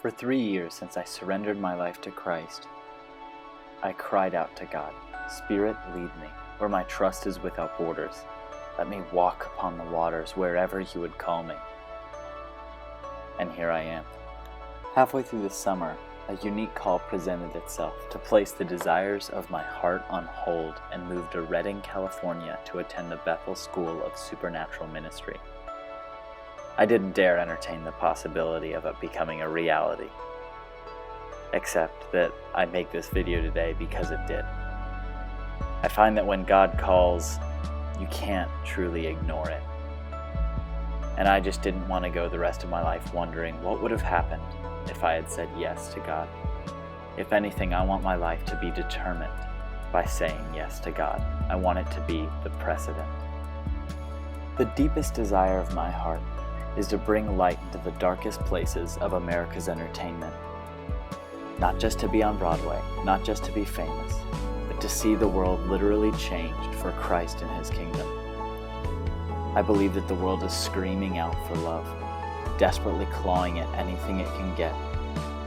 For 3 years since I surrendered my life to Christ, I cried out to God, "Spirit, lead me, where my trust is without borders. Let me walk upon the waters wherever you would call me." And here I am. Halfway through the summer, a unique call presented itself to place the desires of my heart on hold and move to Redding, California to attend the Bethel School of Supernatural Ministry. I didn't dare entertain the possibility of it becoming a reality, except that I make this video today because it did. I find that when God calls, you can't truly ignore it. And I just didn't want to go the rest of my life wondering what would have happened if I had said yes to God. If anything, I want my life to be determined by saying yes to God. I want it to be the precedent. The deepest desire of my heart is to bring light into the darkest places of America's entertainment. Not just to be on Broadway, not just to be famous, but to see the world literally changed for Christ and His kingdom. I believe that the world is screaming out for love, desperately clawing at anything it can get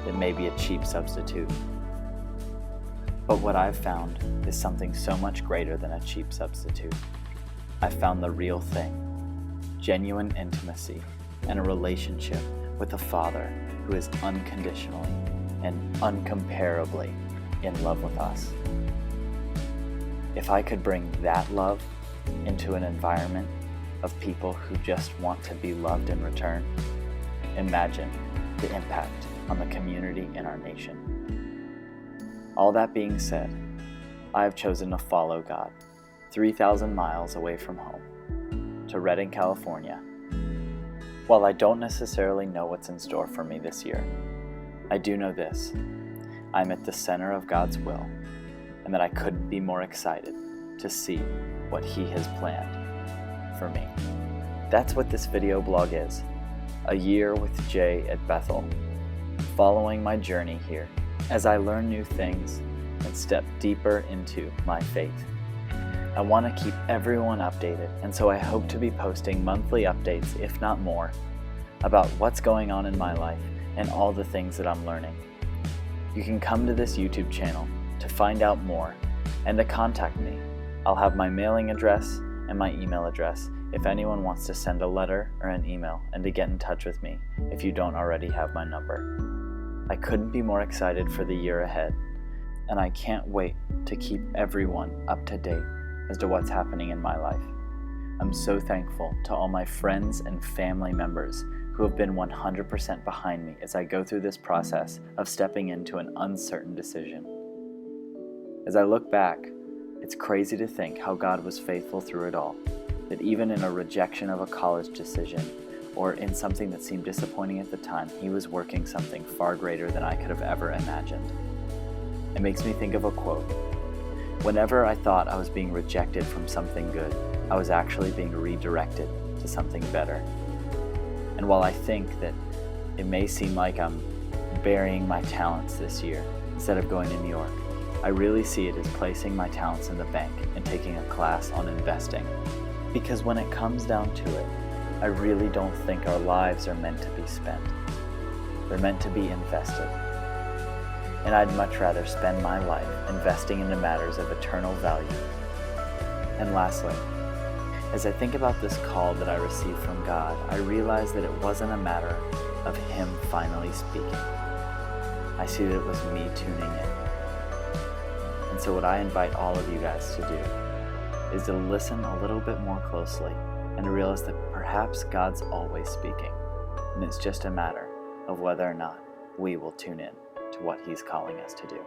that may be a cheap substitute. But what I've found is something so much greater than a cheap substitute. I've found the real thing, genuine intimacy and a relationship with a Father who is unconditionally and uncomparably in love with us. If I could bring that love into an environment of people who just want to be loved in return, imagine the impact on the community in our nation. All that being said, I have chosen to follow God 3,000 miles away from home to Redding, California. While I don't necessarily know what's in store for me this year, I do know this: I'm at the center of God's will, and that I couldn't be more excited to see what He has planned for me. That's what this video blog is. A year with Jay at Bethel, following my journey here as I learn new things and step deeper into my faith. I want to keep everyone updated, and so I hope to be posting monthly updates, if not more, about what's going on in my life and all the things that I'm learning. You can come to this YouTube channel to find out more and to contact me. I'll have my mailing address and my email address if anyone wants to send a letter or an email, and to get in touch with me if you don't already have my number. I couldn't be more excited for the year ahead, and I can't wait to keep everyone up to date as to what's happening in my life. I'm so thankful to all my friends and family members who have been 100% behind me as I go through this process of stepping into an uncertain decision. As I look back, it's crazy to think how God was faithful through it all, that even in a rejection of a college decision, or in something that seemed disappointing at the time, He was working something far greater than I could have ever imagined. It makes me think of a quote: "Whenever I thought I was being rejected from something good, I was actually being redirected to something better." And while I think that it may seem like I'm burying my talents this year instead of going to New York, I really see it as placing my talents in the bank and taking a class on investing. Because when it comes down to it, I really don't think our lives are meant to be spent. They're meant to be invested. And I'd much rather spend my life investing into matters of eternal value. And lastly, as I think about this call that I received from God, I realize that it wasn't a matter of Him finally speaking. I see that it was me tuning in. And so what I invite all of you guys to do is to listen a little bit more closely and to realize that perhaps God's always speaking, and it's just a matter of whether or not we will tune in to what He's calling us to do.